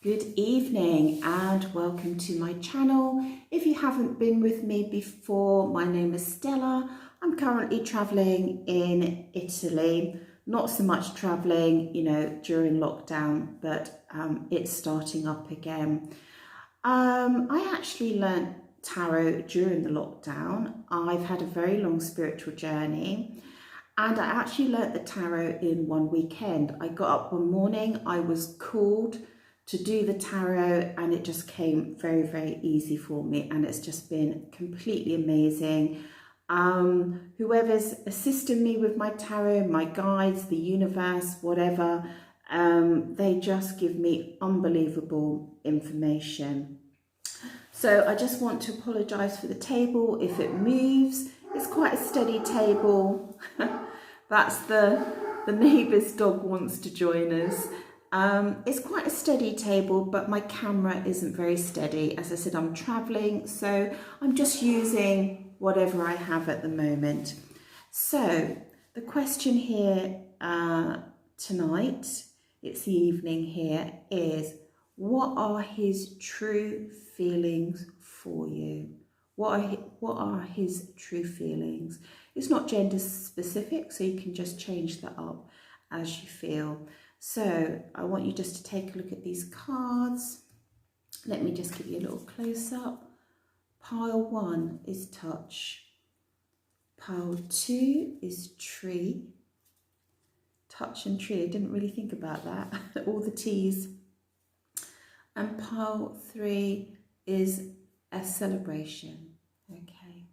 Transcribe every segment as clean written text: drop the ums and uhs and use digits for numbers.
Good evening and welcome to my channel. If you haven't been with me before, my name is Stella. I'm currently traveling in Italy. Not so much traveling, during lockdown, but it's starting up again. I actually learnt tarot during the lockdown. I've had a very long spiritual journey. And I actually learnt the tarot in one weekend. I got up one morning, I was called to do the tarot, and it just came very, very easy for me, and it's just been completely amazing. Whoever's assisting me with my tarot, my guides, the universe, whatever, they just give me unbelievable information. So I just want to apologise for the table if it moves. It's quite a steady table. That's the neighbour's dog wants to join us. It's quite a steady table, but my camera isn't very steady. As I said, I'm travelling, so I'm just using whatever I have at the moment. So the question here tonight, it's the evening here, is what are his true feelings for you? What are his true feelings? It's not gender specific, so you can just change that up as you feel. So I want you just to take a look at these cards. Let me just give you a little close up. Pile 1 is touch. Pile 2 is tree. Touch and tree, I didn't really think about that. All the T's. And pile 3 is a celebration. Okay.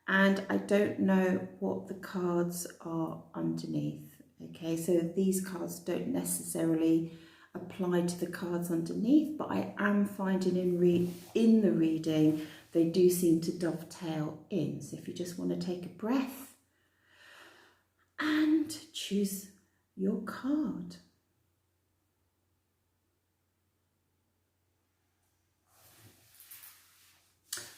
And I don't know what the cards are underneath. Okay, so these cards don't necessarily apply to the cards underneath, but I am finding in the reading, they do seem to dovetail in. So if you just want to take a breath and choose your card.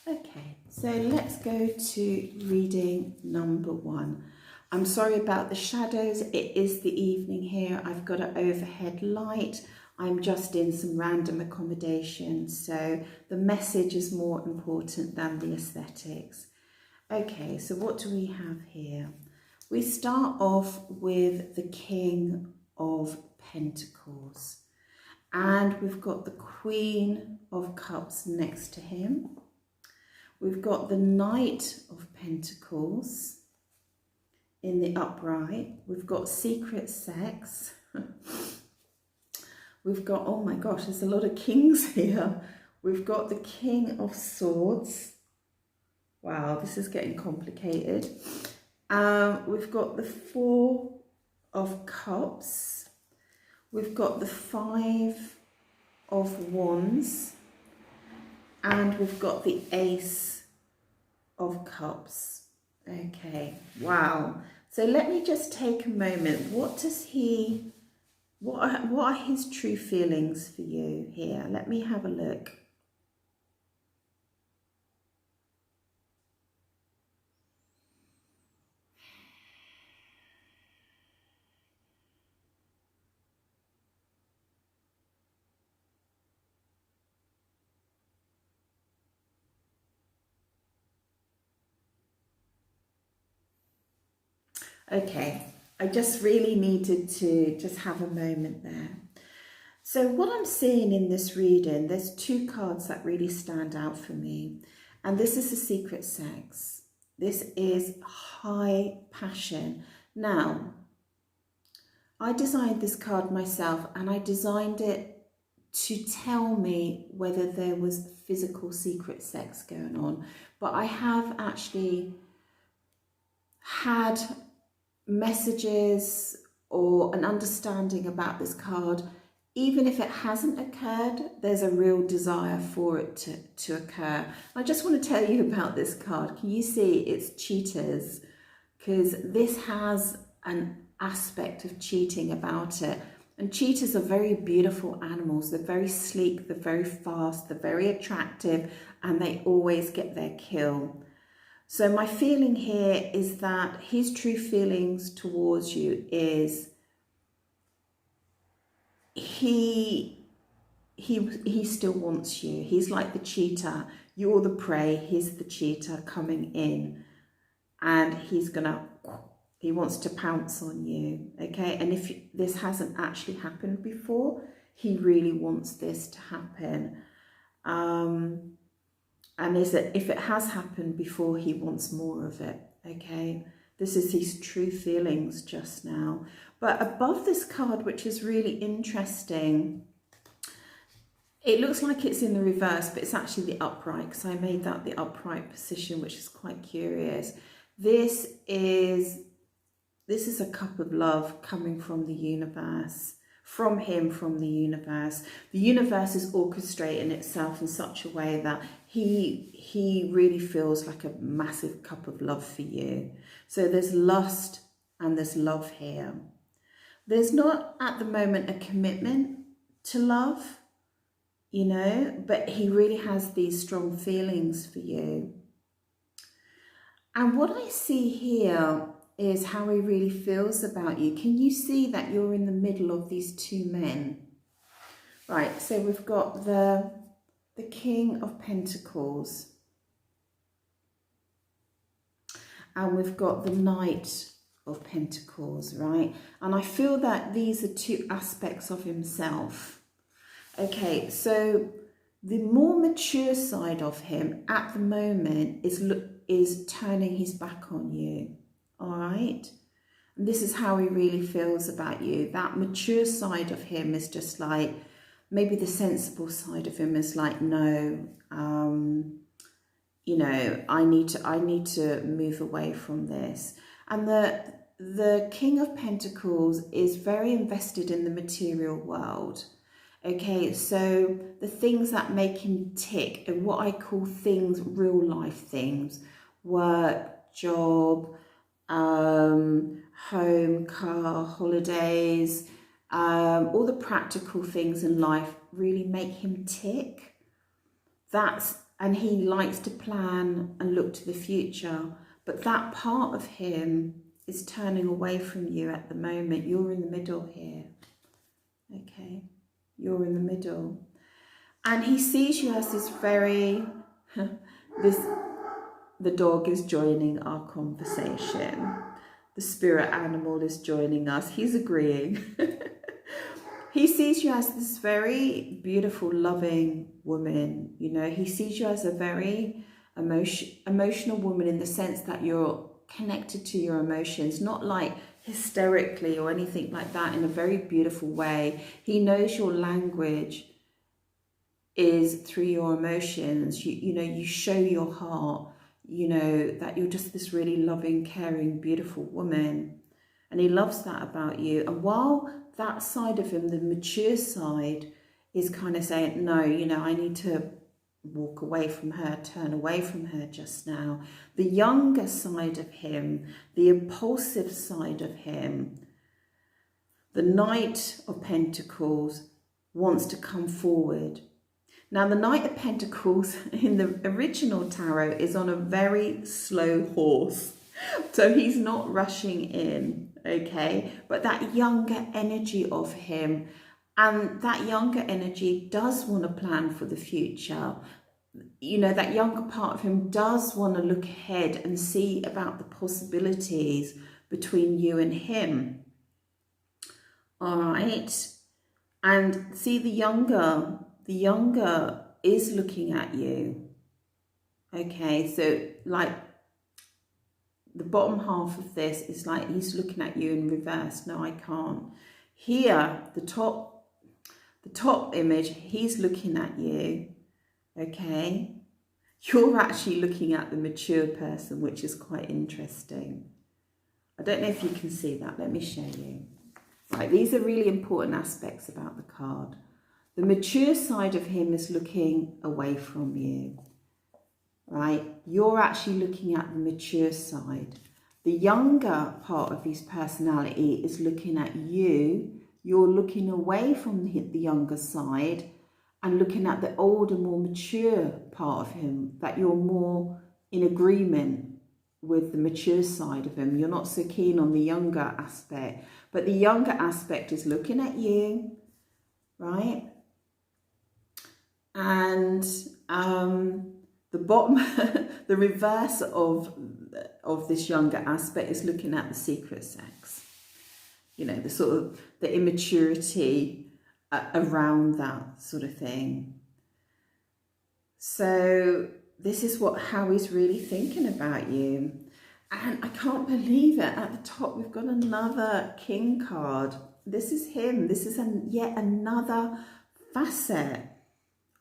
Okay, so let's go to reading number 1. I'm sorry about the shadows, it is the evening here. I've got an overhead light. I'm just in some random accommodation, so the message is more important than the aesthetics. Okay, so what do we have here? We start off with the King of Pentacles, and we've got the Queen of Cups next to him. We've got the Knight of Pentacles in the upright. We've got secret sex. We've got, oh my gosh, there's a lot of kings here. We've got the King of Swords. Wow, this is getting complicated. We've got the 4 of Cups. We've got the 5 of Wands. And we've got the Ace of Cups. Okay, wow. So let me just take a moment. What are his true feelings for you here? Let me have a look. Okay, I just really needed to just have a moment there. So what I'm seeing in this reading, there's 2 cards that really stand out for me. And this is the secret sex. This is high passion. Now, I designed this card myself, and I designed it to tell me whether there was physical secret sex going on. But I have actually had messages or an understanding about this card. Even if it hasn't occurred, there's a real desire for it to occur. I just want to tell you about this card. Can you see it's cheaters? Because this has an aspect of cheating about it. And cheaters are very beautiful animals. They're very sleek, they're very fast, they're very attractive, and they always get their kill. So my feeling here is that his true feelings towards you is he he still wants you. He's like the cheetah. You're the prey. He's the cheetah coming in, and he wants to pounce on you. Okay, and if this hasn't actually happened before, he really wants this to happen. And if it has happened before, he wants more of it. Okay, this is his true feelings just now. But above this card, which is really interesting, it looks like it's in the reverse, but it's actually the upright, because I made that the upright position, which is quite curious. This is a cup of love coming from the universe, from him, from the universe. The universe is orchestrating itself in such a way that he really feels like a massive cup of love for you. So there's lust and there's love here. There's not at the moment a commitment to love, you know, but he really has these strong feelings for you. And what I see here is how he really feels about you. Can you see that you're in the middle of these two men? Right, so we've got the King of Pentacles. And we've got the Knight of Pentacles, right? And I feel that these are two aspects of himself. Okay, so the more mature side of him at the moment is turning his back on you. All right, and this is how he really feels about you. That mature side of him is just like, maybe the sensible side of him is like, no, you know, I need to move away from this. And the King of Pentacles is very invested in the material world. Okay, so the things that make him tick are what I call things, real life things, work, job, home, car, holidays, all the practical things in life really make him tick. And he likes to plan and look to the future, but that part of him is turning away from you at the moment. You're in the middle here. Okay, you're in the middle. And he sees you as this very, the dog is joining our conversation. The spirit animal is joining us. He's agreeing. He sees you as this very beautiful, loving woman. You know, he sees you as a very emotional woman in the sense that you're connected to your emotions, not like hysterically or anything like that, in a very beautiful way. He knows your language is through your emotions. You know, you show your heart, you know, that you're just this really loving, caring, beautiful woman. And he loves that about you. And while that side of him, the mature side, is kind of saying, no, you know, I need to walk away from her, turn away from her just now. The younger side of him, the impulsive side of him, the Knight of Pentacles, wants to come forward. Now, the Knight of Pentacles in the original tarot is on a very slow horse. So he's not rushing in, okay? But that younger energy of him, and that younger energy does want to plan for the future. You know, that younger part of him does want to look ahead and see about the possibilities between you and him. All right? And see, the younger is looking at you. Okay, so like the bottom half of this is like he's looking at you in reverse. No, I can't. Here, the top image, he's looking at you. Okay, you're actually looking at the mature person, which is quite interesting. I don't know if you can see that. Let me show you. Right, these are really important aspects about the card. The mature side of him is looking away from you, right? You're actually looking at the mature side. The younger part of his personality is looking at you. You're looking away from the younger side and looking at the older, more mature part of him, that you're more in agreement with the mature side of him. You're not so keen on the younger aspect, but the younger aspect is looking at you, right? And the bottom, the reverse of this younger aspect is looking at the secret sex. You know, the sort of the immaturity around that sort of thing. So this is how he's really thinking about you. And I can't believe it. At the top, we've got another King card. This is him. This is yet another facet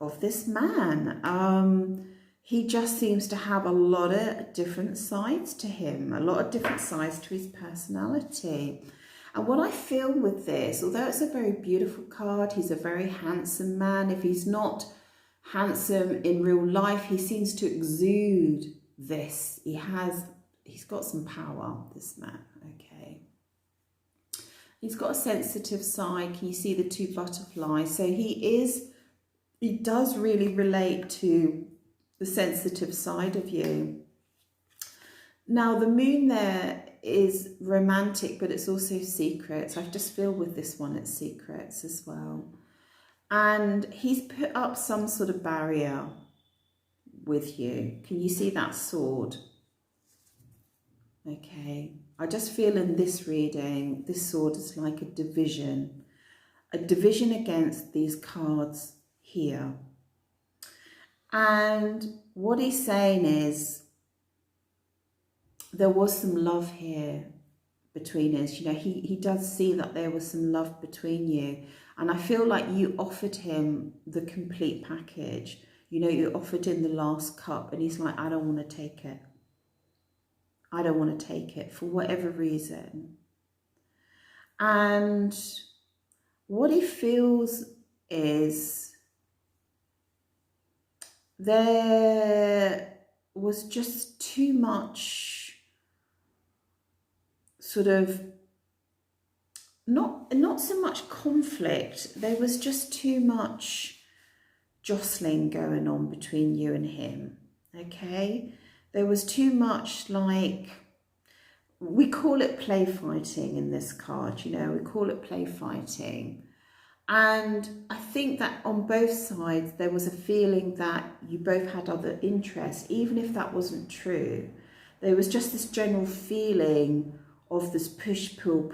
of this man. He just seems to have a lot of different sides to him, a lot of different sides to his personality. And what I feel with this, although it's a very beautiful card, he's a very handsome man. If he's not handsome in real life, he seems to exude this. He's got some power, this man, okay. He's got a sensitive side. Can you see the two butterflies? So he does really relate to the sensitive side of you. Now, the moon there is romantic, but it's also secrets. I just feel with this one, it's secrets as well. And he's put up some sort of barrier with you. Can you see that sword? Okay. I just feel in this reading, this sword is like a division against these cards here. And what he's saying is, there was some love here between us. You know, he does see that there was some love between you. And I feel like you offered him the complete package. You know, you offered him the last cup and he's like, I don't want to take it. I don't want to take it for whatever reason. And what he feels is there was just too much sort of, not so much conflict, there was just too much jostling going on between you and him, okay? There was too much, like, we call it play fighting in this card, you know, we call it play fighting. And I think that on both sides, there was a feeling that you both had other interests, even if that wasn't true. There was just this general feeling of this push-pull,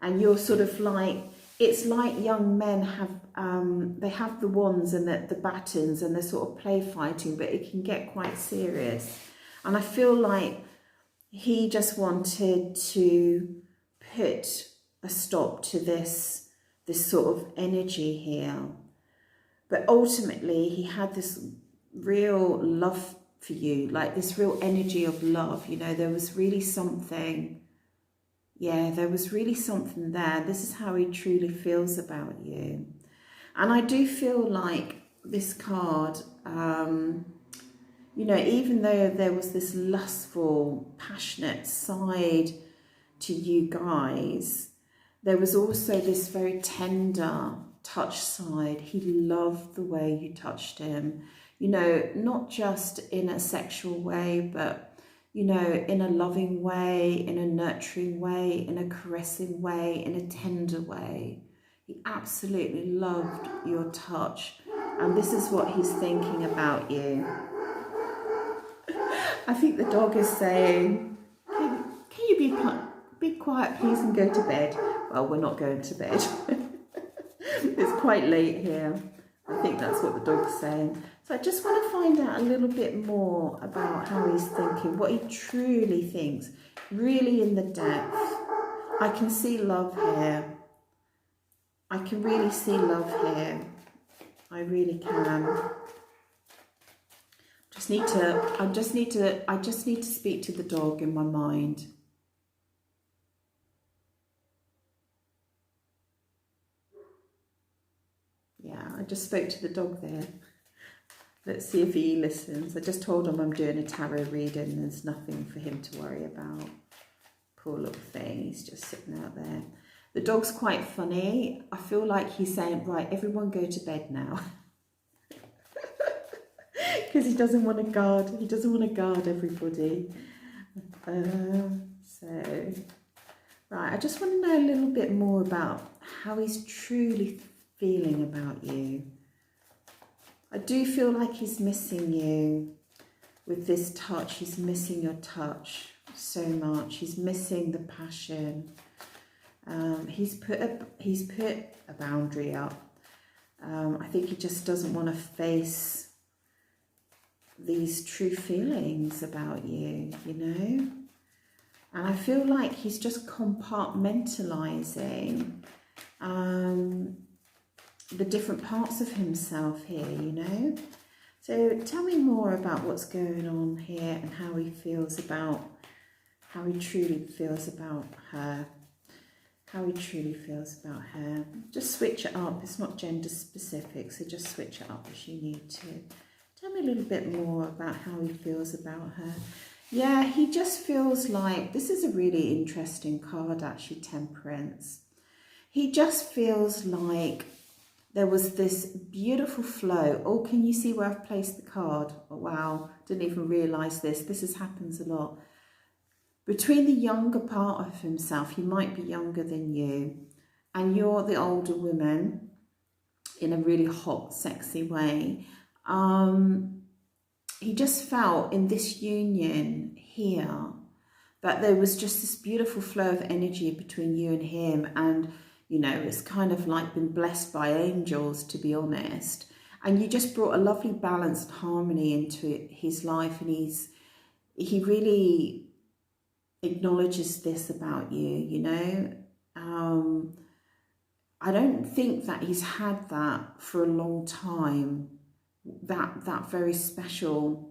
and you're sort of like, it's like young men have, they have the wands and the batons and they're sort of play fighting, but it can get quite serious. And I feel like he just wanted to put a stop to this sort of energy here. But ultimately, he had this real love for you, like this real energy of love. You know, there was really something, yeah, there was really something there. This is how he truly feels about you. And I do feel like this card, you know, even though there was this lustful, passionate side to you guys, there was also this very tender touch side. He loved the way you touched him. You know, not just in a sexual way, but, you know, in a loving way, in a nurturing way, in a caressing way, in a tender way. He absolutely loved your touch. And this is what he's thinking about you. I think the dog is saying, can you be quiet, please, and go to bed? Well, we're not going to bed. It's quite late here. I think that's what the dog's saying. So I just want to find out a little bit more about how he's thinking, what he truly thinks, really in the depth. I can see love here. I can really see love here. I really can. I just need to speak to the dog in my mind. Yeah, I just spoke to the dog there. Let's see if he listens. I just told him I'm doing a tarot reading. There's nothing for him to worry about. Poor little thing. He's just sitting out there. The dog's quite funny. I feel like he's saying, right, everyone go to bed now. Because he doesn't want to guard. He doesn't want to guard everybody. Right, I just want to know a little bit more about how he's truly feeling about you. I do feel like he's missing you with this touch. He's missing your touch so much. He's missing the passion. He's put a boundary up. I think he just doesn't want to face these true feelings about you, you know. And I feel like he's just compartmentalizing the different parts of himself here, you know. So tell me more about what's going on here and how he feels about, how he truly feels about her. How he truly feels about her. Just switch it up. It's not gender specific, so just switch it up as you need to. Tell me a little bit more about how he feels about her. Yeah, he just feels like, this is a really interesting card actually, Temperance. He just feels like there was this beautiful flow. Oh, can you see where I've placed the card? Oh, wow, didn't even realise this. Happens a lot. Between the younger part of himself, he might be younger than you, and you're the older woman in a really hot, sexy way. He just felt in this union here that there was just this beautiful flow of energy between you and him, and you know, it's kind of like been blessed by angels, to be honest. And you just brought a lovely balance and harmony into his life, and he really acknowledges this about you, you know. I don't think that he's had that for a long time, that very special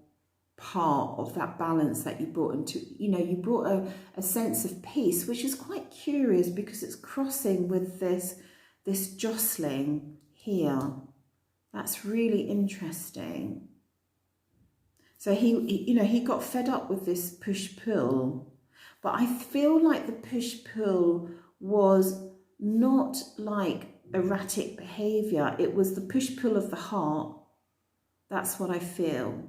part of that balance that you brought into, you know, you brought a sense of peace, which is quite curious because it's crossing with this jostling here. That's really interesting. So he you know, he got fed up with this push-pull. But I feel like the push-pull was not like erratic behaviour. It was the push-pull of the heart. That's what I feel.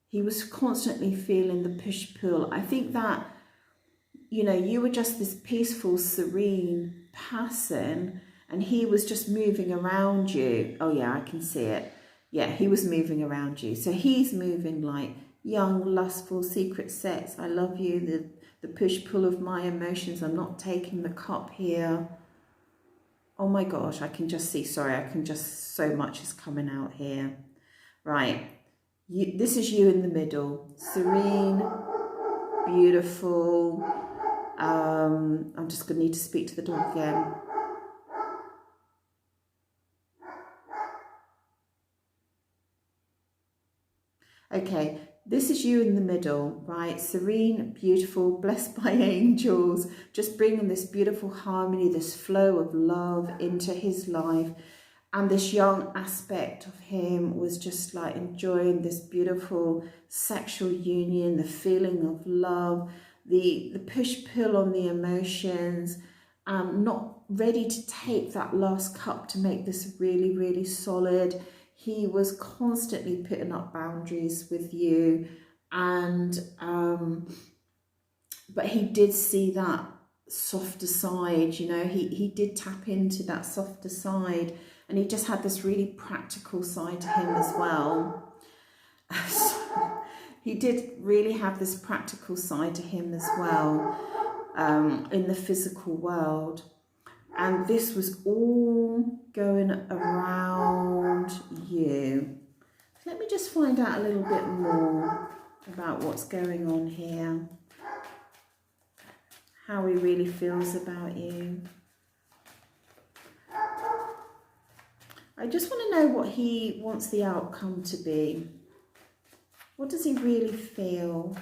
He was constantly feeling the push-pull. I think that, you know, you were just this peaceful, serene person, and he was just moving around you. Oh yeah, I can see it. Yeah, he was moving around you. So he's moving like young, lustful, secret sex. I love you. The push-pull of my emotions. I'm not taking the cup here. Oh my gosh, I can just see. Sorry, I can just, so much is coming out here. Right. This is you in the middle. Serene, beautiful. I'm just going to need to speak to the dog again. Okay, this is you in the middle, right? Serene, beautiful, blessed by angels, just bringing this beautiful harmony, this flow of love into his life. And this young aspect of him was just like enjoying this beautiful sexual union, the feeling of love, the push-pull on the emotions, not ready to take that last cup to make this really, really solid. He was constantly putting up boundaries with you, and but he did see that softer side, you know, he did tap into that softer side, and he just had this really practical side to him as well. So he did really have this practical side to him as well, in the physical world. And this was all going around you. So let me just find out a little bit more about what's going on here. How he really feels about you. I just want to know what he wants the outcome to be. What does he really feel?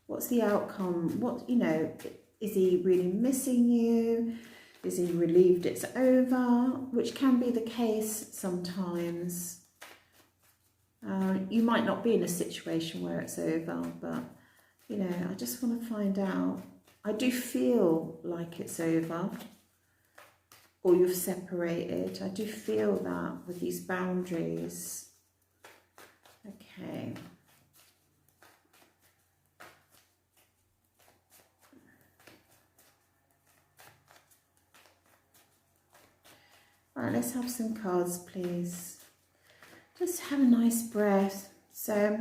What's the outcome? What, you know, is he really missing you? Is he relieved it's over? Which can be the case sometimes. You might not be in a situation where it's over, but, you know, I just want to find out. I do feel like it's over, or you've separated. I do feel that with these boundaries. Okay. Right, let's have some cards, please. Just have a nice breath. So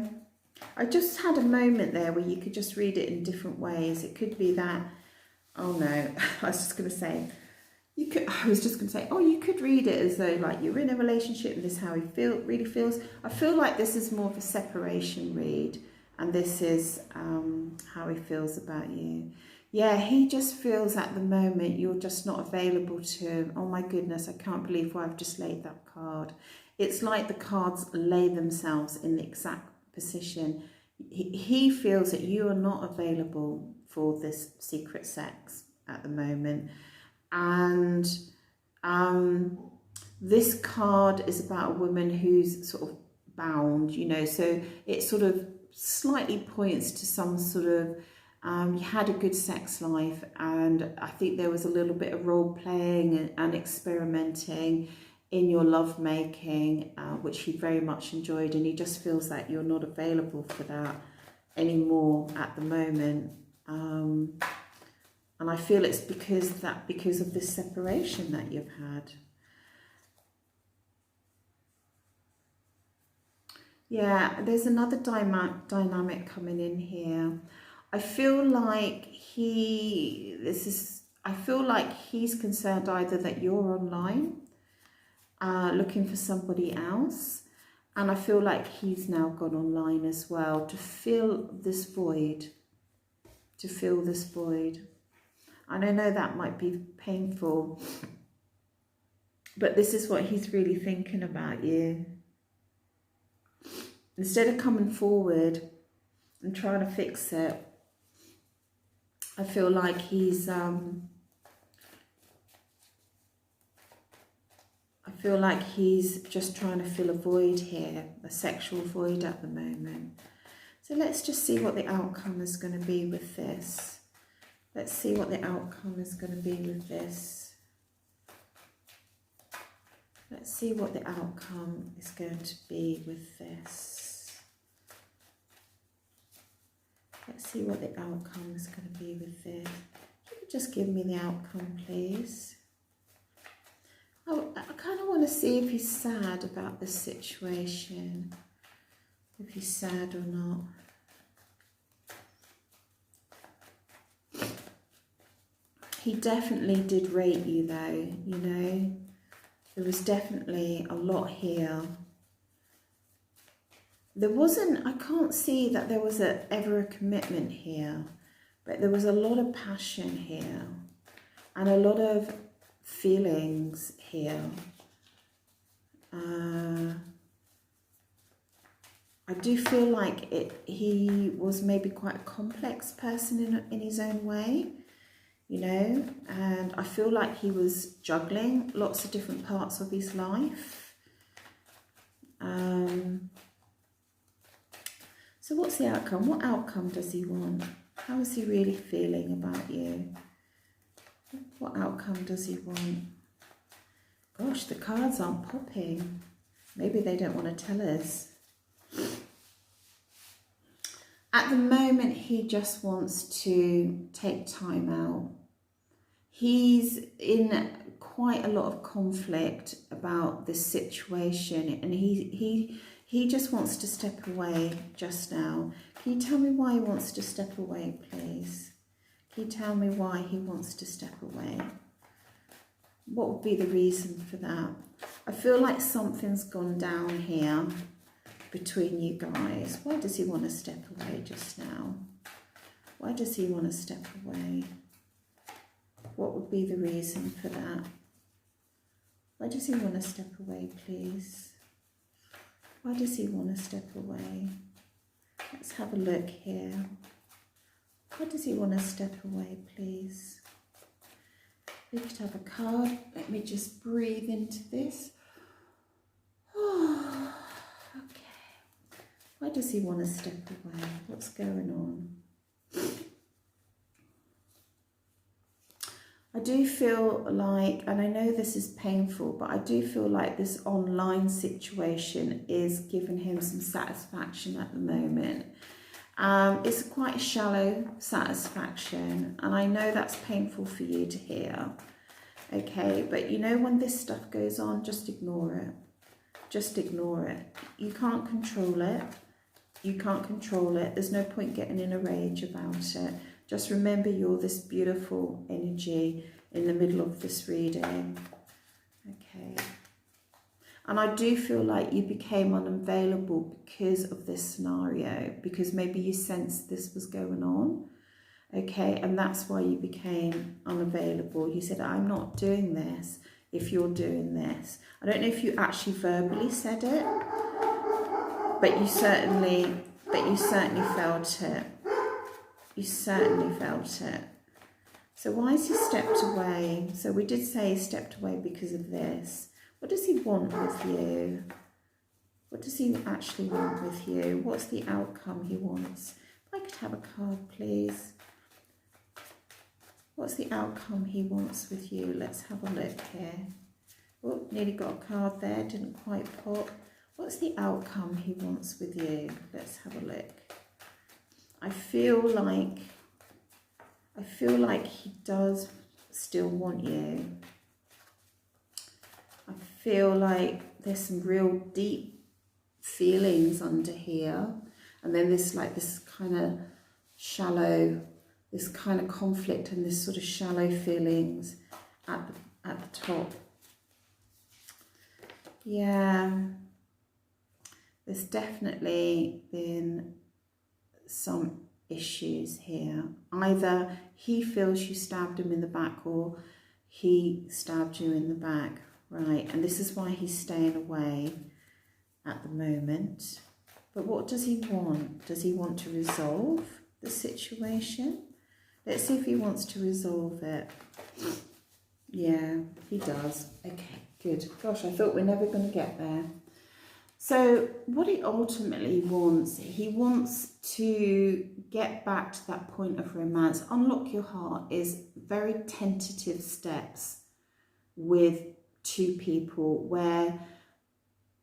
I just had a moment there where you could just read it in different ways. It could be that, oh no, I was just going to say, oh, you could read it as though like you're in a relationship and this is how he really feels. I feel like this is more of a separation read, and this is how he feels about you. Yeah, he just feels at the moment you're just not available to him. Oh my goodness, I can't believe why I've just laid that card. It's like the cards lay themselves in the exact position. He feels that you are not available for this secret sex at the moment. And this card is about a woman who's sort of bound, you know, so it sort of slightly points to some sort of, you had a good sex life, and I think there was a little bit of role playing and experimenting in your love making, which he very much enjoyed, and he just feels that you're not available for that anymore at the moment. And I feel it's because of this separation that you've had. Yeah, there's another dynamic coming in here. I feel like he's concerned either that you're online, looking for somebody else, and I feel like he's now gone online as well to fill this void. And I know that might be painful, but this is what he's really thinking about you. Instead of coming forward and trying to fix it, I feel like he's just trying to fill a void here, a sexual void at the moment. So let's just see what the outcome is going to be with this. Let's see what the outcome is going to be with this. Let's see what the outcome is going to be with this. Let's see what the outcome is going to be with this. Can you just give me the outcome, please? Oh, I kind of want to see if he's sad about this situation. If he's sad or not. He definitely did rate you though, you know. There was definitely a lot here. I can't see that there was ever a commitment here, but there was a lot of passion here and a lot of feelings here. I do feel like he was maybe quite a complex person in his own way. You know, and I feel like he was juggling lots of different parts of his life. So what's the outcome? What outcome does he want? How is he really feeling about you? What outcome does he want? Gosh, the cards aren't popping. Maybe they don't want to tell us. At the moment, he just wants to take time out. He's in quite a lot of conflict about this situation, and he just wants to step away just now. Can you tell me why he wants to step away, please? Can you tell me why he wants to step away? What would be the reason for that? I feel like something's gone down here between you guys. Why does he want to step away just now? Why does he want to step away? What would be the reason for that? Why does he want to step away, please? Why does he want to step away? Let's have a look here. Why does he want to step away, please? We could have a card. Let me just breathe into this. Oh, okay. Why does he want to step away? What's going on? I do feel like, and I know this is painful, but I do feel like this online situation is giving him some satisfaction at the moment. It's quite a shallow satisfaction, and I know that's painful for you to hear. Okay, but you know, when this stuff goes on, just ignore it. just ignore it. You can't control it. You can't control it. There's no point getting in a rage about it. Just remember you're this beautiful energy in the middle of this reading. Okay. And I do feel like you became unavailable because of this scenario, because maybe you sensed this was going on. Okay, and that's why you became unavailable. You said, I'm not doing this if you're doing this. I don't know if you actually verbally said it, but you certainly felt it. You certainly felt it. So why has he stepped away? So we did say he stepped away because of this. What does he want with you? What does he actually want with you? What's the outcome he wants? If I could have a card, please. What's the outcome he wants with you? Let's have a look here. Oh, nearly got a card there, didn't quite pop. What's the outcome he wants with you? Let's have a look. I feel like he does still want you. I feel like there's some real deep feelings under here. And then this kind of shallow, this kind of conflict and this sort of shallow feelings at the top. Yeah, there's definitely been some issues here. Either he feels you stabbed him in the back or he stabbed you in the back, right? And this is why he's staying away at the moment. But what does he want? Does he want to resolve the situation? Let's see if he wants to resolve it. Yeah, he does. Okay, good. Gosh, I thought we're never going to get there. So what he ultimately wants, he wants to get back to that point of romance. Unlock your heart is very tentative steps with two people where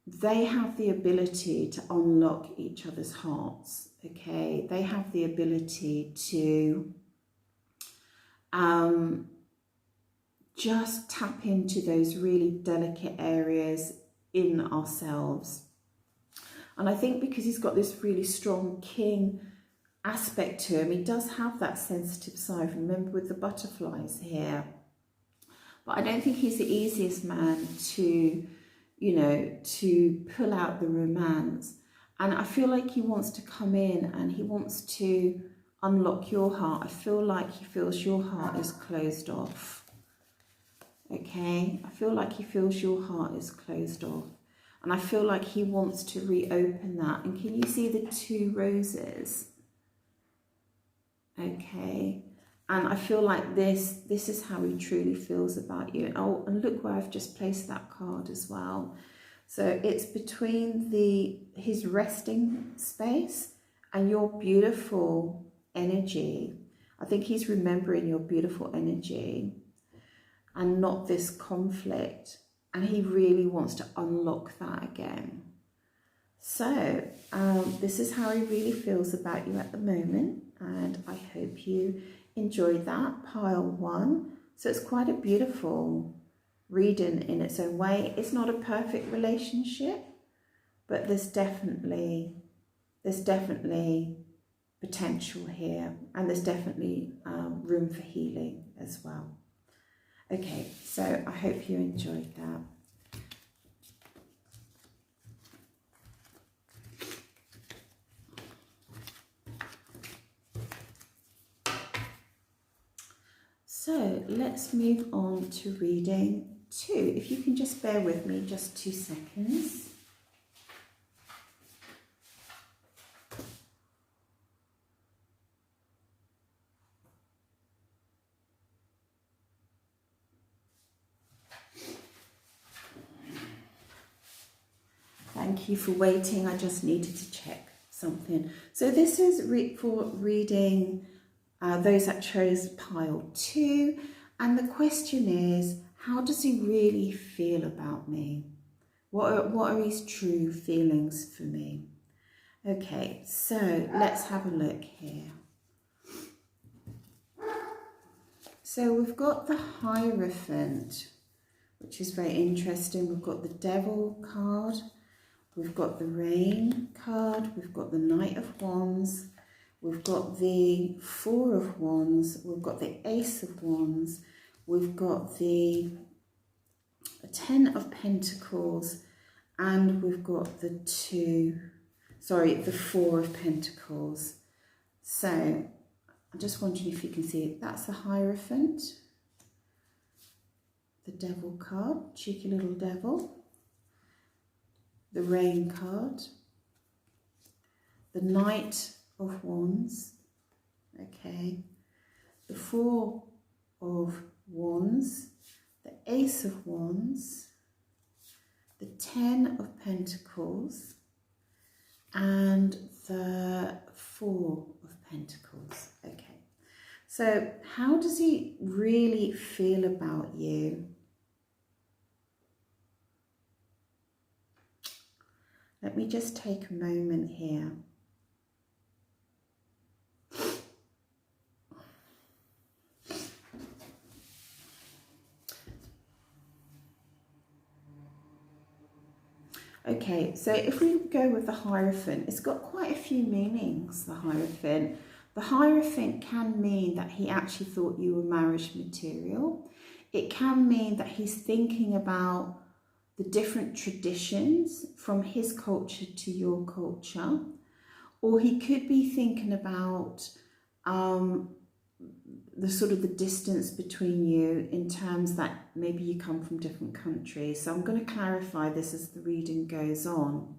they have the ability to unlock each other's hearts, okay? They have the ability to just tap into those really delicate areas in ourselves. And I think because he's got this really strong king aspect to him, he does have that sensitive side. Remember with the butterflies here. But I don't think he's the easiest man to, you know, to pull out the romance. And I feel like he wants to come in and he wants to unlock your heart. I feel like he feels your heart is closed off. Okay? I feel like he feels your heart is closed off. And I feel like he wants to reopen that. And can you see the two roses? Okay. And I feel like this is how he truly feels about you. Oh, and look where I've just placed that card as well. So it's between his resting space and your beautiful energy. I think he's remembering your beautiful energy and not this conflict. And he really wants to unlock that again. So this is how he really feels about you at the moment. And I hope you enjoyed that, pile one. So it's quite a beautiful reading in its own way. It's not a perfect relationship, but there's definitely potential here. And there's definitely room for healing as well. Okay, so I hope you enjoyed that. So let's move on to reading 2. If you can just bear with me just 2 seconds. Thank you for waiting. I just needed to check something. So this is for reading those that chose pile 2. And the question is, how does he really feel about me? What are his true feelings for me? Okay, so let's have a look here. So we've got the Hierophant, which is very interesting. We've got the Devil card, we've got the Rain card, we've got the Knight of Wands, we've got the Four of Wands, we've got the Ace of Wands, we've got the Ten of Pentacles, and we've got the Four of Pentacles. So I'm just wondering if you can see it. That's the Hierophant, the Devil card, cheeky little devil, the Rain card, the Knight of Wands, okay, the Four of Wands, the Ace of Wands, the Ten of Pentacles, and the Four of Pentacles. Okay, so how does he really feel about you? Let me just take a moment here. Okay, so if we go with the Hierophant, it's got quite a few meanings, the Hierophant. The Hierophant can mean that he actually thought you were marriage material. It can mean that he's thinking about the different traditions from his culture to your culture. Or he could be thinking about the distance between you in terms that maybe you come from different countries. So I'm going to clarify this as the reading goes on.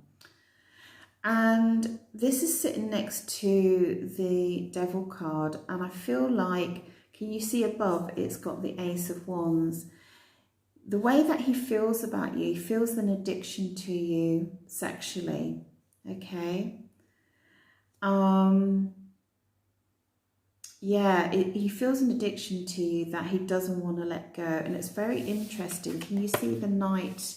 And this is sitting next to the Devil card, and I feel like, can you see above, it's got the Ace of Wands. The way that he feels about you, he feels an addiction to you sexually, okay? Yeah, he feels an addiction to you that he doesn't want to let go. And it's very interesting. Can you see the Knight?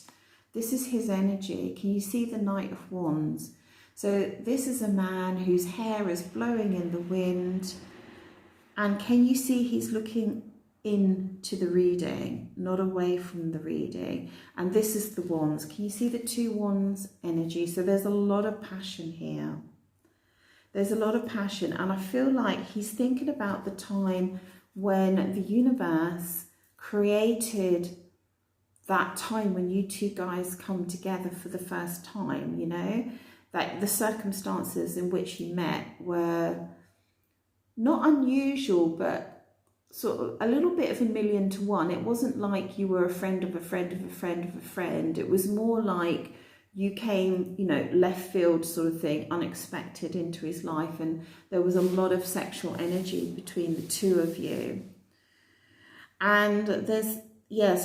This is his energy. Can you see the Knight of Wands? So this is a man whose hair is blowing in the wind. And can you see he's looking into the reading, not away from the reading? And this is the Wands. Can you see the two Wands energy? So there's a lot of passion here. There's a lot of passion, and I feel like he's thinking about the time when the universe created that time when you two guys come together for the first time, you know, that the circumstances in which you met were not unusual, but sort of a little bit of 1,000,000 to 1. It wasn't like you were a friend of a friend of a friend of a friend. It was more like you came, you know, left field sort of thing, unexpected into his life, and there was a lot of sexual energy between the two of you. And so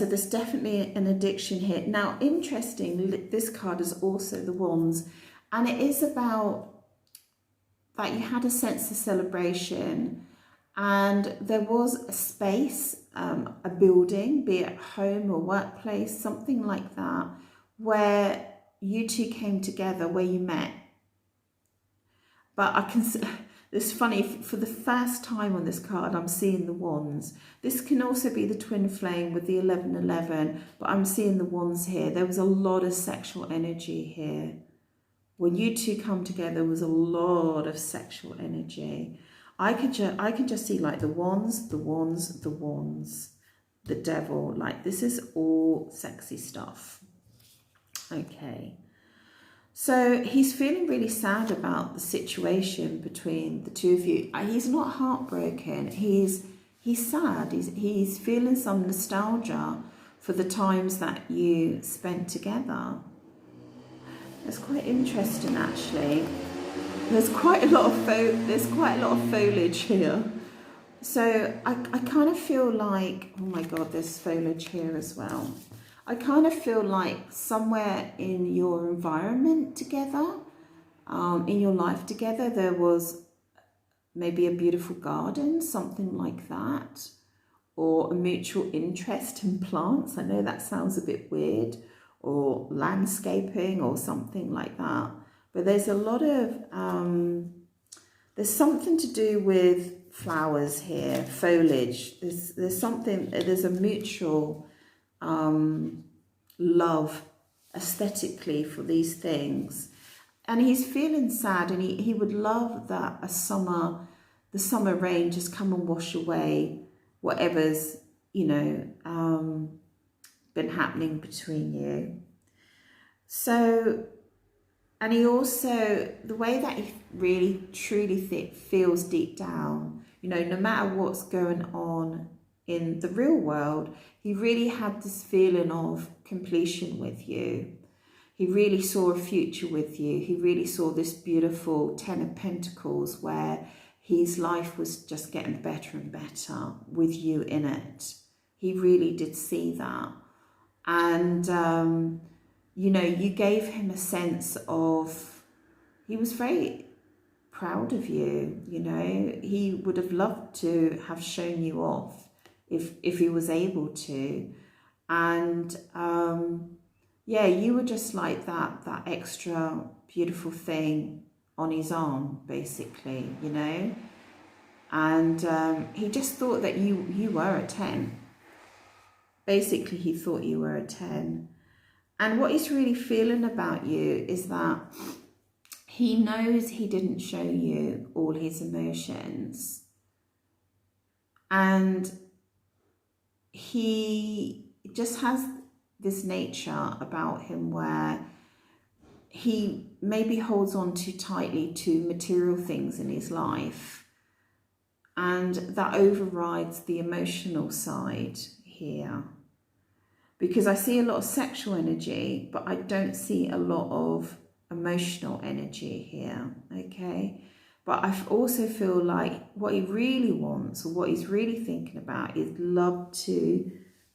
there's definitely an addiction here. Now, interesting, this card is also the Wands, and it is about that you had a sense of celebration, and there was a space, a building, be it home or workplace, something like that, where you two came together, where you met. But it's funny, for the first time on this card, I'm seeing the Wands. This can also be the twin flame with the 1111, but I'm seeing the Wands here. There was a lot of sexual energy here. When you two come together, there was a lot of sexual energy. I can just see like the Wands, the Wands, the Wands, the Devil. Like, this is all sexy stuff. Okay, so he's feeling really sad about the situation between the two of you. He's not heartbroken. He's sad. He's feeling some nostalgia for the times that you spent together. It's quite interesting, actually. There's quite a lot of foliage here. So I kind of feel like, oh my God, there's foliage here as well. I kind of feel like somewhere in your environment together, in your life together, there was maybe a beautiful garden, something like that, or a mutual interest in plants. I know that sounds a bit weird, or landscaping or something like that. But there's a lot of, there's something to do with flowers here, foliage. There's a mutual love aesthetically for these things. And he's feeling sad, and he would love that the summer rain just come and wash away whatever's, been happening between you. So, and he also, the way that he really truly feels deep down, no matter what's going on in the real world, he really had this feeling of completion with you. He really saw a future with you. He really saw this beautiful Ten of Pentacles where his life was just getting better and better with you in it. He really did see that. And, you gave him a sense of, he was very proud of you, He would have loved to have shown you off if he was able to. And, you were just like that extra beautiful thing on his arm, basically, And he just thought that you were a 10. Basically, he thought you were a 10. And what he's really feeling about you is that he knows he didn't show you all his emotions. And he just has this nature about him where he maybe holds on too tightly to material things in his life, and that overrides the emotional side here, because I see a lot of sexual energy, but I don't see a lot of emotional energy here, okay? But I also feel like what he really wants, or what he's really thinking about, is love to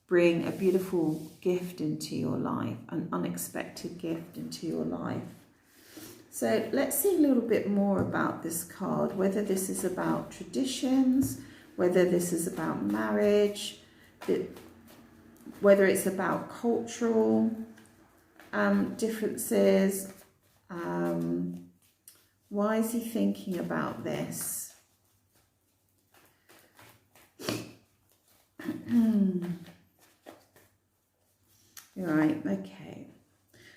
bring a beautiful gift into your life, an unexpected gift into your life. So let's see a little bit more about this card, whether this is about traditions, whether this is about marriage, whether it's about cultural differences. Why is he thinking about this? Right, okay.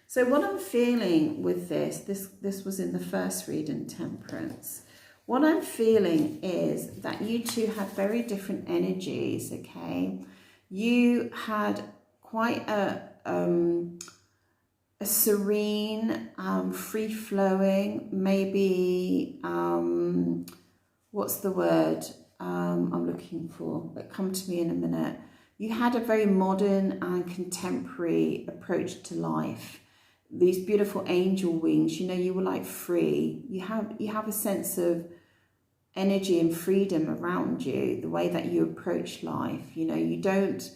So what I'm feeling with this was in the first reading, Temperance. What I'm feeling is that you two had very different energies, okay? You had quite a serene, free-flowing, maybe, what's the word I'm looking for? It'll come to me in a minute. You had a very modern and contemporary approach to life. These beautiful angel wings, you were like free. You have a sense of energy and freedom around you, the way that you approach life. You don't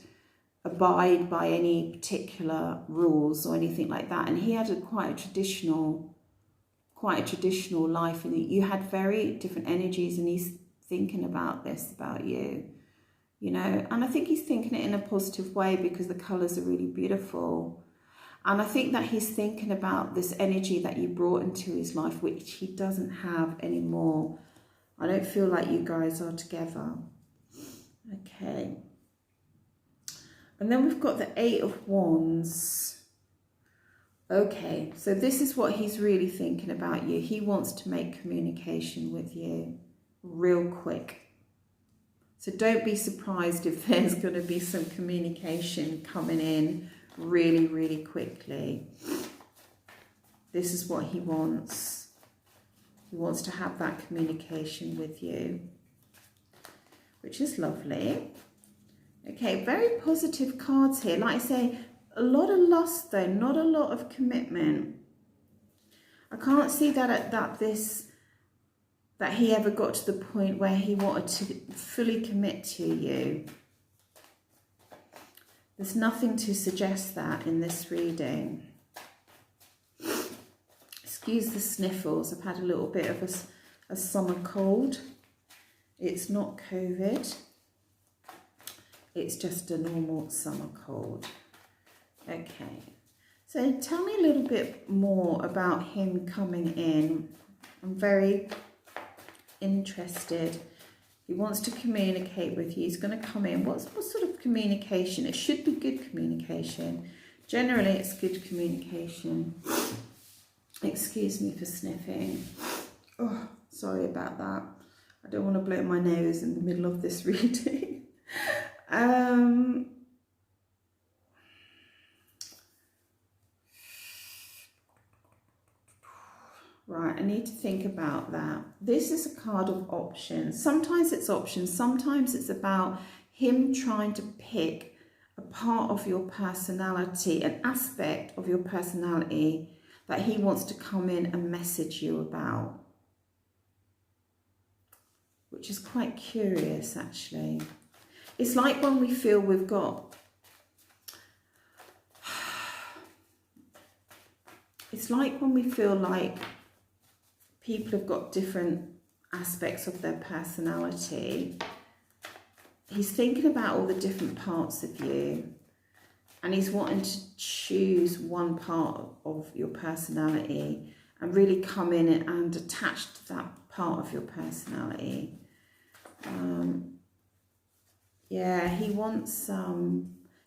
abide by any particular rules or anything like that. And he had quite a traditional life, and you had very different energies, and he's thinking about this about you. And I think he's thinking it in a positive way because the colours are really beautiful. And I think that he's thinking about this energy that you brought into his life, which he doesn't have anymore. I don't feel like you guys are together. Okay. And then we've got the Eight of Wands. Okay, so this is what he's really thinking about you. He wants to make communication with you real quick. So don't be surprised if there's going to be some communication coming in really, really quickly. This is what he wants. He wants to have that communication with you, which is lovely. Okay, very positive cards here. Like I say, a lot of lust though, not a lot of commitment. I can't see that he ever got to the point where he wanted to fully commit to you. There's nothing to suggest that in this reading. Excuse the sniffles. I've had a little bit of a summer cold. It's not COVID. It's just a normal summer cold. Okay. So tell me a little bit more about him coming in. I'm very interested He wants to communicate with you. He's going to come in. What sort of communication? It should be good communication. Generally, it's good communication. Excuse me for sniffing. Oh, sorry about that. I don't want to blow my nose in the middle of this reading. Right, I need to think about that. This is a card of options. Sometimes it's options. Sometimes it's about him trying to pick a part of your personality, an aspect of your personality that he wants to come in and message you about. Which is quite curious, actually. It's like when we feel we've got... It's like when we feel like people have got different aspects of their personality. He's thinking about all the different parts of you, and he's wanting to choose one part of your personality and really come in and attach to that part of your personality. Yeah, he wants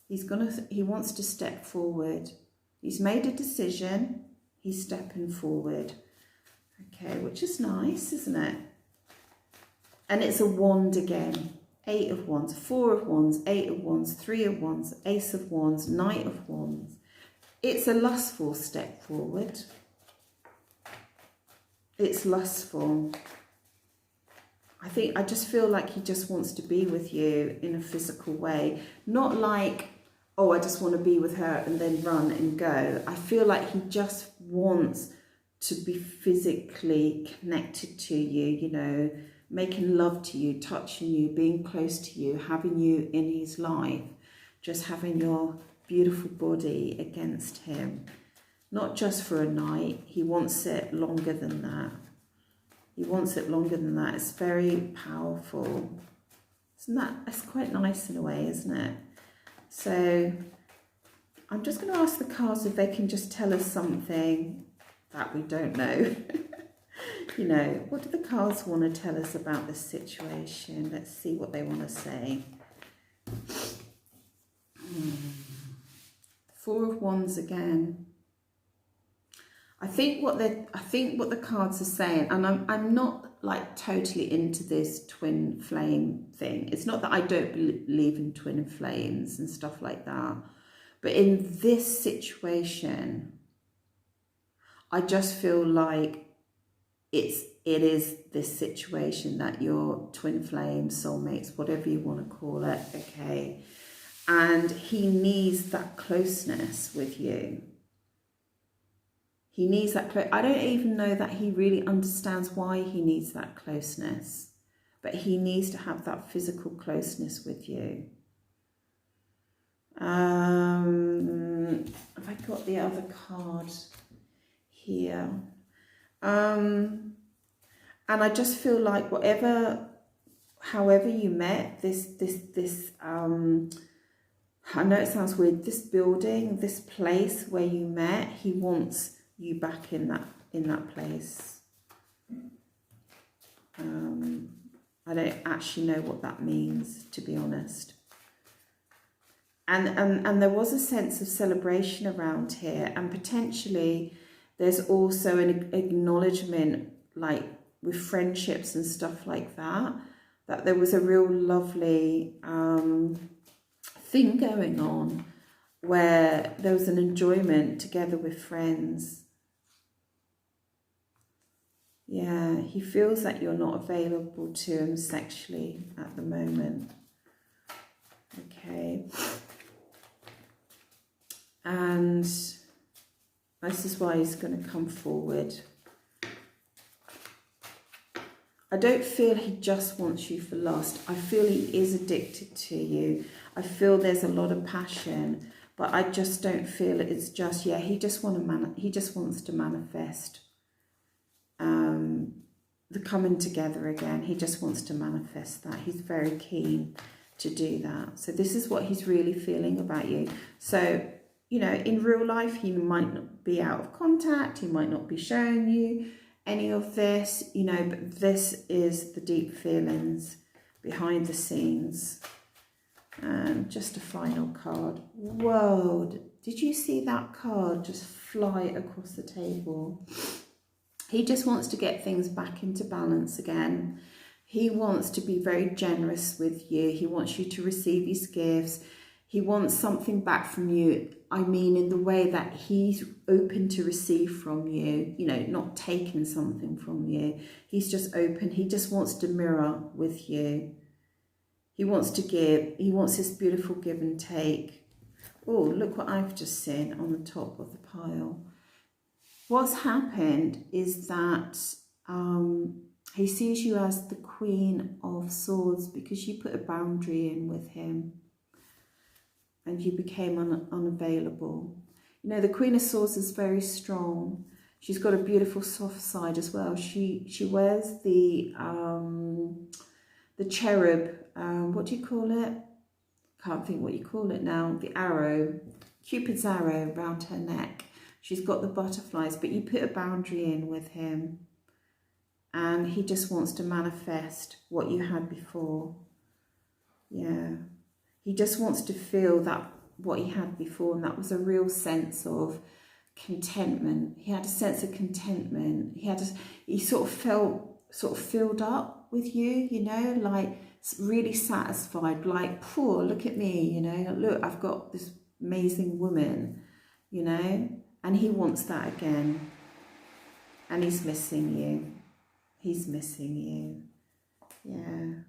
he wants to step forward. He's made a decision. He's stepping forward. Okay, which is nice, isn't it? And it's a wand again. 8 of Wands, 4 of Wands, 8 of Wands, 3 of Wands, Ace of Wands, Knight of Wands. It's a lustful step forward. It's lustful. I just feel like he just wants to be with you in a physical way. Not like, oh, I just want to be with her and then run and go. I feel like he just wants to be physically connected to you, you know, making love to you, touching you, being close to you, having you in his life, just having your beautiful body against him. Not just for a night. He wants it longer than that. He wants it longer than that. It's very powerful. It's quite nice in a way, isn't it? So I'm just going to ask the cards if they can just tell us something that we don't know. You know, what do the cards want to tell us about this situation? Let's see what they want to say. 4 of Wands again. I think what the cards are saying, and I'm not like totally into this twin flame thing. It's not that I don't believe in twin flames and stuff like that, but in this situation, I just feel like it is this situation that your twin flames, soulmates, whatever you want to call it, okay, and he needs that closeness with you. He needs that I don't even know that he really understands why he needs that closeness, but he needs to have that physical closeness with you. Have I got the other card here? And I just feel like however you met, this I know it sounds weird, this building, this place where you met, he wants you back in that place. I don't actually know what that means, to be honest. And there was a sense of celebration around here, and potentially there's also an acknowledgement, like with friendships and stuff like that, that there was a real lovely thing going on where there was an enjoyment together with friends. Yeah, he feels that you're not available to him sexually at the moment. Okay. And this is why he's going to come forward. I don't feel he just wants you for lust. I feel he is addicted to you. I feel there's a lot of passion, but I just don't feel it's just, yeah, he just wants to manifest the coming together again. He just wants to manifest that. He's very keen to do that. So this is what he's really feeling about you. So, you know, in real life, he might not be out of contact. He might not be showing you any of this, you know, but this is the deep feelings behind the scenes. And just a final card. Whoa, did you see that card just fly across the table? He just wants to get things back into balance again. He wants to be very generous with you. He wants you to receive his gifts. He wants something back from you. I mean, in the way that he's open to receive from you, you know, not taking something from you. He's just open. He just wants to mirror with you. He wants to give. He wants this beautiful give and take. Oh, look what I've just seen on the top of the pile. What's happened is that he sees you as the Queen of Swords because you put a boundary in with him and you became unavailable. You know, the Queen of Swords is very strong. She's got a beautiful soft side as well. She wears the cherub, what do you call it? Can't think what you call it now. The arrow, Cupid's arrow around her neck. She's got the butterflies, but you put a boundary in with him and he just wants to manifest what you had before. Yeah. He just wants to feel that what he had before, and that was a real sense of contentment. He had a sense of contentment. He sort of felt filled up with you, you know, like really satisfied, like, poor, look at me, you know, look, I've got this amazing woman, you know, and he wants that again. And he's missing you. He's missing you. Yeah.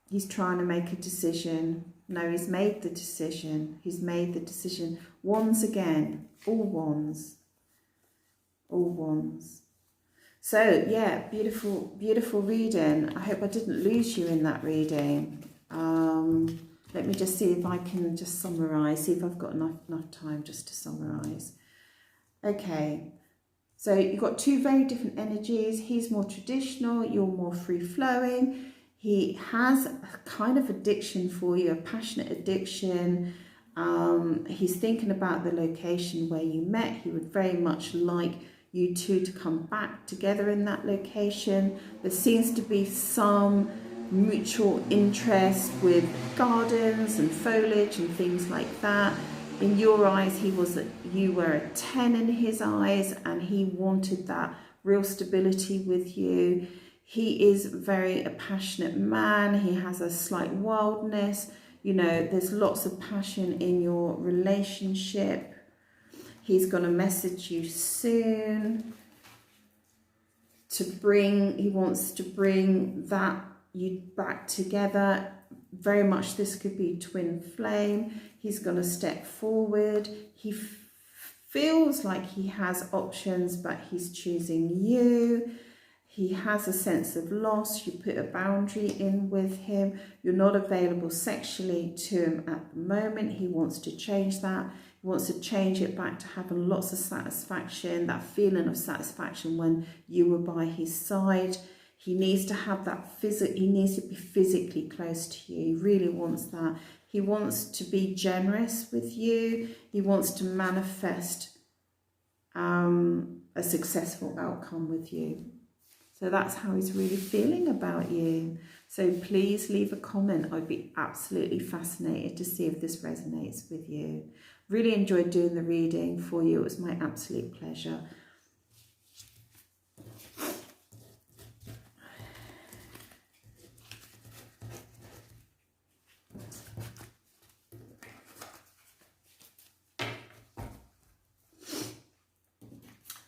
He's trying to make a decision. No, he's made the decision. He's made the decision. Wands again. All wands. All wands. So, yeah, beautiful, beautiful reading. I hope I didn't lose you in that reading. Let me just see if I can just summarise, see if I've got enough time just to summarise. Okay, so you've got two very different energies. He's more traditional, you're more free-flowing. He has a kind of addiction for you, a passionate addiction. He's thinking about the location where you met. He would very much like you two to come back together in that location. There seems to be some mutual interest with gardens and foliage and things like that. In your eyes, you were a 10 in his eyes, and he wanted that real stability with you. He is a passionate man. He has a slight wildness. You know, there's lots of passion in your relationship. He's going to message you soon he wants to bring you back together. Very much this could be twin flame. He's going to step forward. He feels like he has options, but he's choosing you. He has a sense of loss. You put a boundary in with him. You're not available sexually to him at the moment. He wants to change that. He wants to change it back to having lots of satisfaction, that feeling of satisfaction when you were by his side. He needs to have that he needs to be physically close to you. He really wants that. He wants to be generous with you. He wants to manifest a successful outcome with you. So that's how he's really feeling about you. So please leave a comment. I'd be absolutely fascinated to see if this resonates with you. Really enjoyed doing the reading for you. It was my absolute pleasure.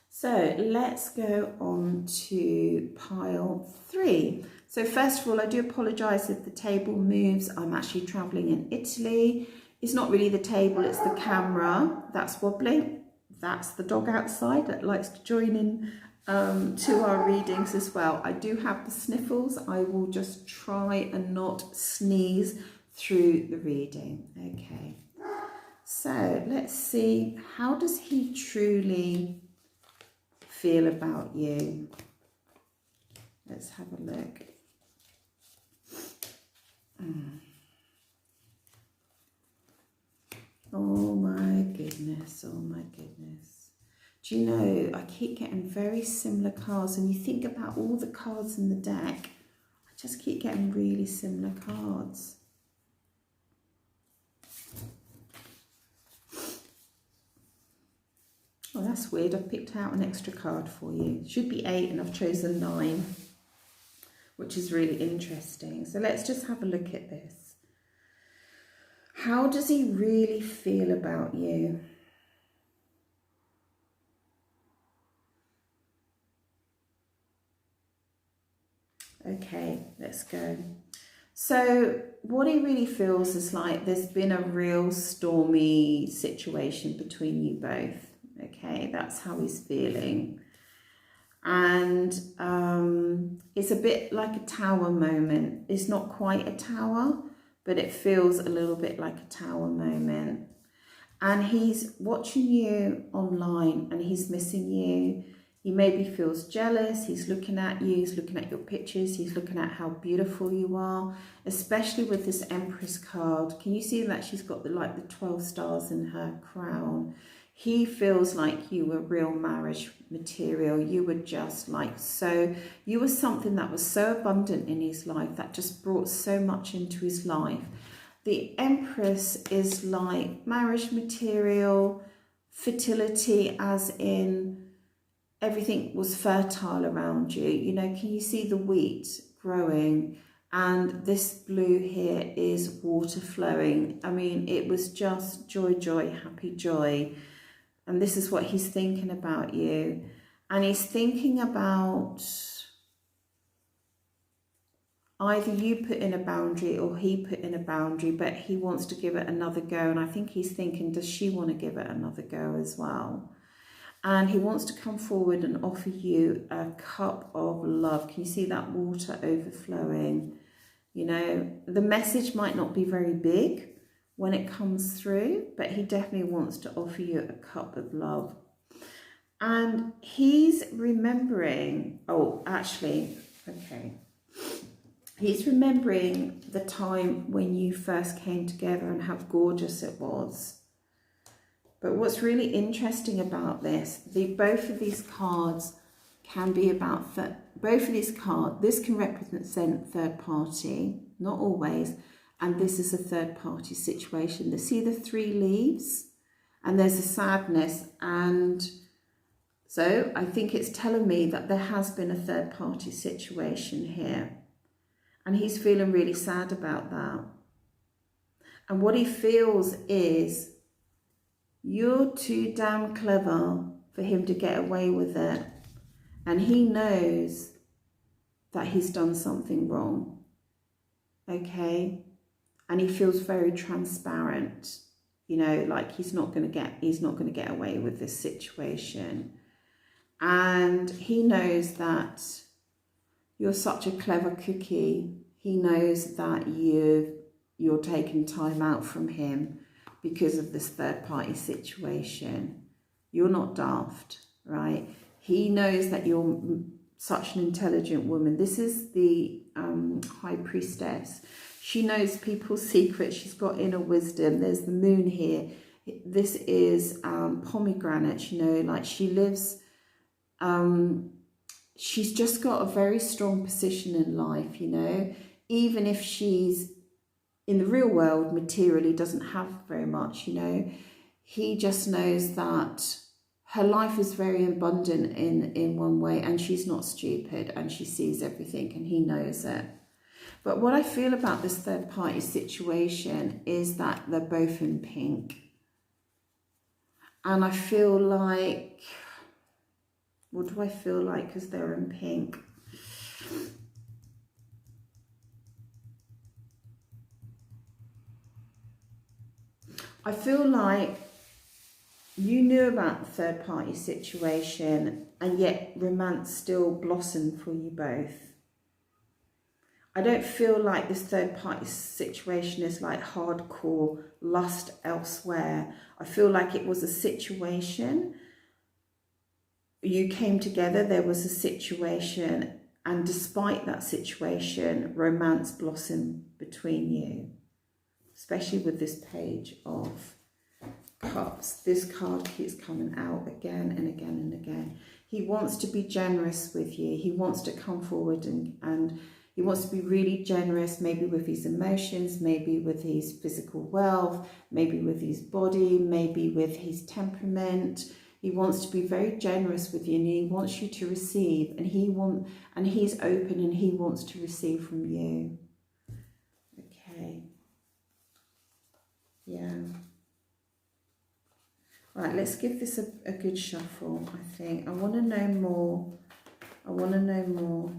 So let's go on to pile 3. So first of all, I do apologise if the table moves. I'm actually travelling in Italy. It's not really the table, it's the camera that's wobbling. That's the dog outside that likes to join in to our readings as well. I do have the sniffles. I will just try and not sneeze through the reading. Okay. So let's see, how does he truly feel about you? Let's have a look. Oh my goodness, oh my goodness. Do you know, I keep getting very similar cards, and you think about all the cards in the deck, just keep getting really similar cards. Oh, that's weird. I've picked out an extra card for you. It should be 8 and I've chosen 9, which is really interesting. So let's just have a look at this. How does he really feel about you? Okay, let's go. So what he really feels is like there's been a real stormy situation between you both. Okay, that's how he's feeling. And it's a bit like a tower moment. It's not quite a tower, but it feels a little bit like a tower moment. And he's watching you online and he's missing you. He maybe feels jealous. He's looking at you. He's looking at your pictures. He's looking at how beautiful you are, especially with this Empress card. Can you see that she's got the 12 stars in her crown? He feels like you were real marriage material. You were just you were something that was so abundant in his life, that just brought so much into his life. The Empress is like marriage material, fertility, as in everything was fertile around you. You know, can you see the wheat growing? And this blue here is water flowing. I mean, it was just joy, joy, happy joy. And this is what he's thinking about you. And he's thinking about either you put in a boundary or he put in a boundary, but he wants to give it another go. And I think he's thinking, does she want to give it another go as well? And he wants to come forward and offer you a cup of love. Can you see that water overflowing? You know, the message might not be very big when it comes through, but he definitely wants to offer you a cup of love. And he's remembering, he's remembering the time when you first came together and how gorgeous it was. But what's really interesting about this, both of these cards can be about, this can represent third party, not always, and this is a third party situation. See the 3 leaves? And there's a sadness, and so I think it's telling me that there has been a third party situation here. And he's feeling really sad about that. And what he feels is, you're too damn clever for him to get away with it. And he knows that he's done something wrong. Okay? And he feels very transparent. You know, like he's not going to get away with this situation. And he knows that you're such a clever cookie. He knows that you're taking time out from him because of this third party situation. You're not daft, right? He knows that you're such an intelligent woman. This is the High Priestess. She knows people's secrets. She's got inner wisdom. There's the moon here. This is pomegranate, you know, like she lives, she's just got a very strong position in life, you know, even if she's in the real world materially doesn't have very much, you know. He just knows that her life is very abundant in one way, and she's not stupid, and she sees everything, and he knows it. But what I feel about this third party situation is that they're both in pink. And I feel like, what do I feel like because they're in pink? I feel like you knew about the third party situation, and yet romance still blossomed for you both. I don't feel like this third party situation is like hardcore lust elsewhere. I feel like it was a situation. You came together, there was a situation, and despite that situation, romance blossomed between you. Especially with this Page of Cups. This card keeps coming out again and again and again. He wants to be generous with you. He wants to come forward and He wants to be really generous, maybe with his emotions, maybe with his physical wealth, maybe with his body, maybe with his temperament. He wants to be very generous with you, and he wants you to receive, and he's open and he wants to receive from you. Okay. Yeah. Right, let's give this a good shuffle, I think. I want to know more. I want to know more.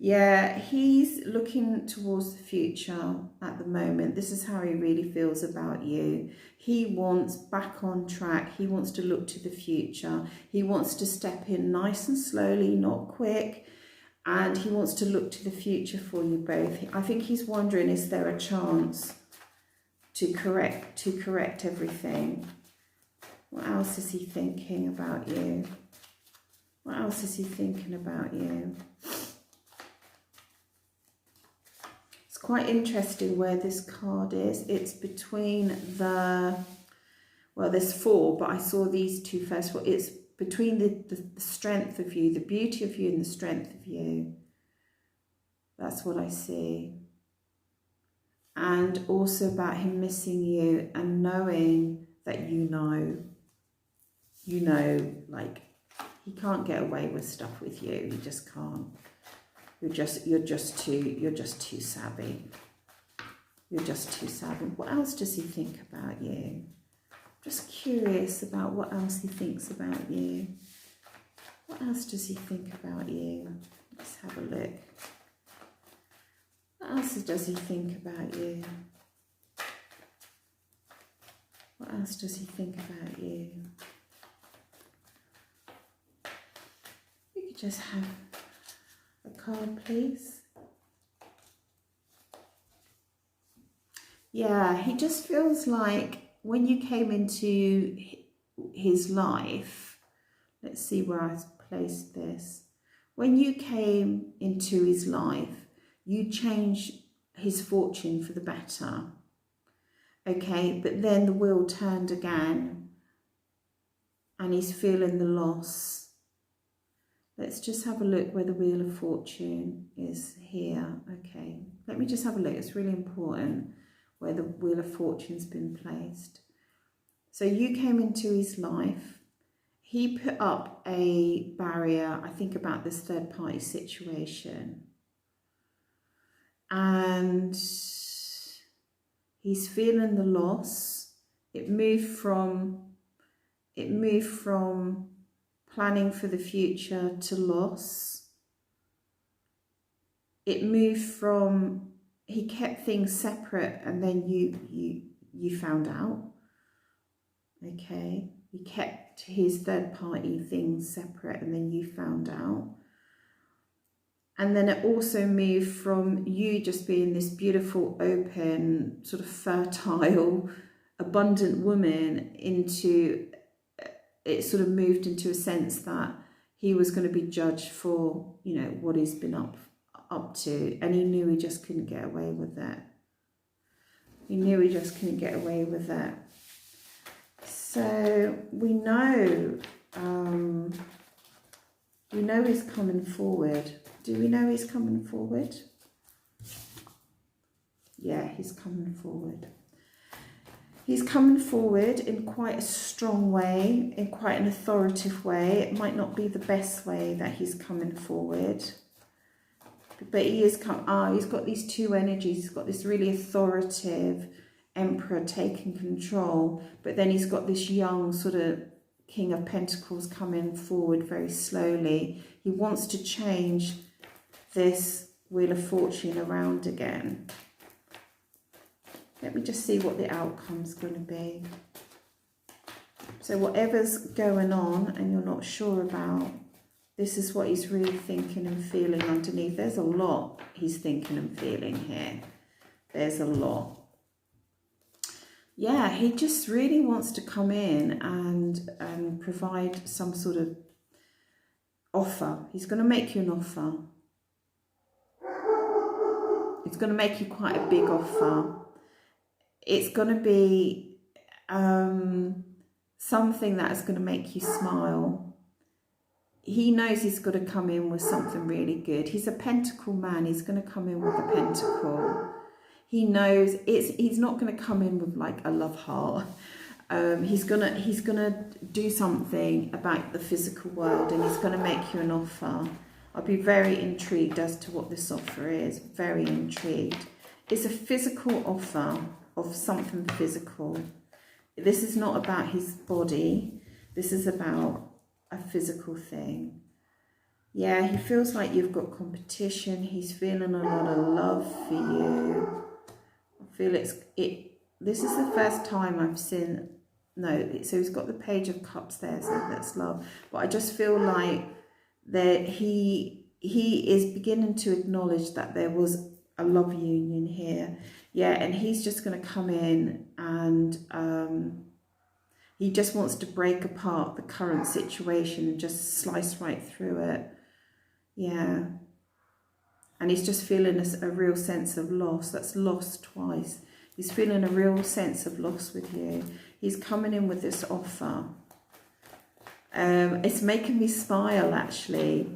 Yeah, he's looking towards the future at the moment. This is how he really feels about you. He wants back on track. He wants to look to the future. He wants to step in nice and slowly, not quick. And he wants to look to the future for you both. I think he's wondering, is there a chance to correct everything? What else is he thinking about you? What else is he thinking about you? It's quite interesting where this card is. It's between well, there's four, but I saw these two first. Well, it's between the strength of you, the beauty of you and the strength of you. That's what I see. And also about him missing you and knowing that you know, like, he can't get away with stuff with you. He just can't. You're just too savvy. You're just too savvy. What else does he think about you? Just curious about what else he thinks about you. What else does he think about you? Let's have a look. What else does he think about you? What else does he think about you? We could just have a card, please. Yeah, he just feels like when you came into his life, let's see where I placed this. When you came into his life, you changed his fortune for the better. Okay, but then the wheel turned again and he's feeling the loss. Let's just have a look where the Wheel of Fortune is here. Okay, let me just have a look. It's really important where the Wheel of Fortune's been placed. So you came into his life. He put up a barrier, I think, about this third party situation. And he's feeling the loss. It moved from planning for the future to loss. It moved from, he kept things separate and then you found out. Okay, he kept his third party things separate and then you found out. And then it also moved from you just being this beautiful, open, sort of fertile, abundant woman into, it sort of moved into a sense that he was going to be judged for, you know, what he's been up to. And he knew he just couldn't get away with it. He knew he just couldn't get away with it. So we know he's coming forward. Do we know he's coming forward? Yeah, he's coming forward. He's coming forward in quite a strong way, in quite an authoritative way. It might not be the best way that he's coming forward, but he is he's got these two energies. He's got this really authoritative Emperor taking control, but then he's got this young sort of King of Pentacles coming forward very slowly. He wants to change this Wheel of Fortune around again. Let me just see what the outcome's going to be. So whatever's going on and you're not sure about, this is what he's really thinking and feeling underneath. There's a lot he's thinking and feeling here. There's a lot. Yeah, he just really wants to come in and provide some sort of offer. He's going to make you an offer. It's going to make you quite a big offer. It's going to be something that is going to make you smile. he knows he's got to come in with something really good. He's a pentacle man. He's going to come in with a pentacle. He knows he's not going to come in with like a love heart. He's gonna do something about the physical world, and he's gonna make you an offer. I'll be very intrigued as to what this offer is. Very intrigued. It's a physical offer of something physical. This is not about his body. This is about a physical thing. Yeah, he feels like you've got competition. He's feeling a lot of love for you. I feel this is the first time I've seen, no, so he's got the Page of Cups there, so that's love. But I just feel like that he is beginning to acknowledge that there was a love union here. Yeah, and he's just going to come in and he just wants to break apart the current situation and just slice right through it. Yeah. And he's just feeling a real sense of loss. That's loss twice. He's feeling a real sense of loss with you. He's coming in with this offer. It's making me smile, actually.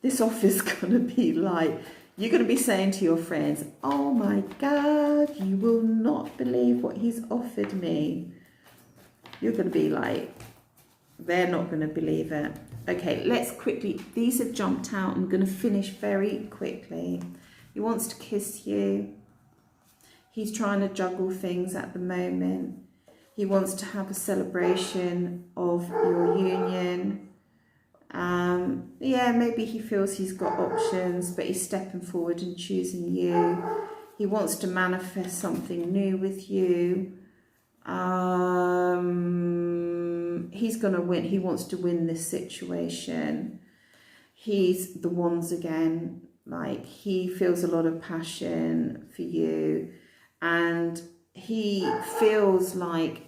This offer is going to be like, you're going to be saying to your friends, oh my God, you will not believe what he's offered me. You're going to be like, they're not going to believe it. Okay, let's quickly, these have jumped out. I'm going to finish very quickly. He wants to kiss you. He's trying to juggle things at the moment. He wants to have a celebration of your union. Yeah, maybe he feels he's got options, but he's stepping forward and choosing you. He wants to manifest something new with you. He's going to win. He wants to win this situation. He's the Wands again. Like, he feels a lot of passion for you. And he feels like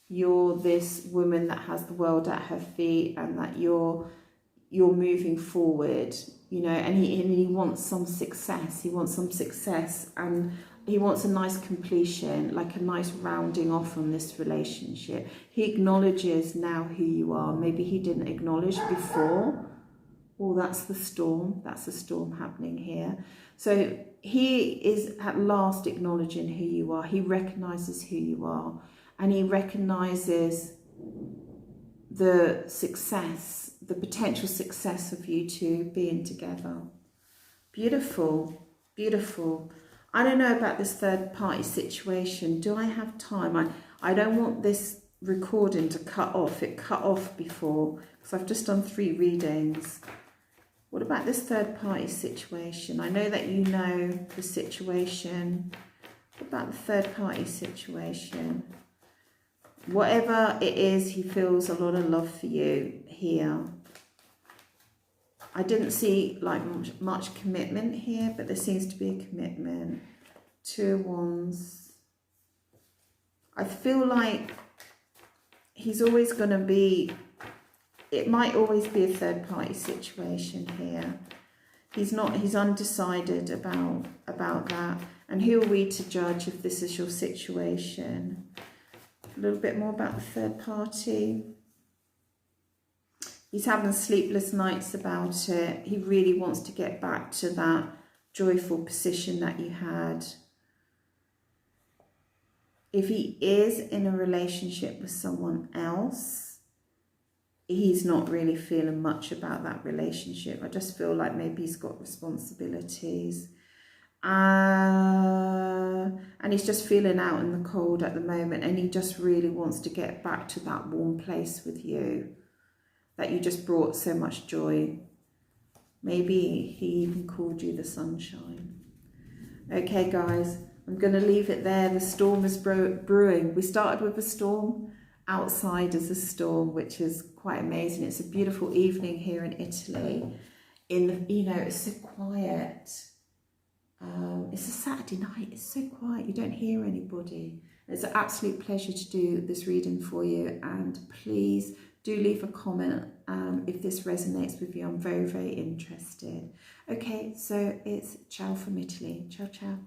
you're this woman that has the world at her feet, and that you're moving forward, you know, and he wants some success. He wants some success, and he wants a nice completion, like a nice rounding off on this relationship. He acknowledges now who you are. Maybe he didn't acknowledge before. Oh, that's the storm. That's a storm happening here. So he is at last acknowledging who you are. He recognizes who you are, and he recognizes the success, the potential success of you two being together. Beautiful, beautiful. I don't know about this third party situation. Do I have time? I don't want this recording to cut off. It cut off before because I've just done 3 readings. What about this third party situation? I know that you know the situation. What about the third party situation? Whatever it is, he feels a lot of love for you here. I didn't see like much commitment here, but there seems to be a commitment. 2 of Wands. I feel like he's always going to be, it might always be a third party situation here. He's undecided about that. And who are we to judge if this is your situation? A little bit more about the third party. He's having sleepless nights about it. He really wants to get back to that joyful position that you had. If he is in a relationship with someone else, he's not really feeling much about that relationship. I just feel like maybe he's got responsibilities. And he's just feeling out in the cold at the moment, and he just really wants to get back to that warm place with you that you just brought so much joy. Maybe he even called you the sunshine. Okay guys, I'm going to leave it there. The storm is brewing. We started with a storm. Outside is a storm, which is quite amazing. It's a beautiful evening here in Italy. It's so quiet. It's a Saturday night. It's so quiet. You don't hear anybody. It's an absolute pleasure to do this reading for you. And please do leave a comment if this resonates with you. I'm very, very interested. Okay, so it's ciao from Italy. Ciao, ciao.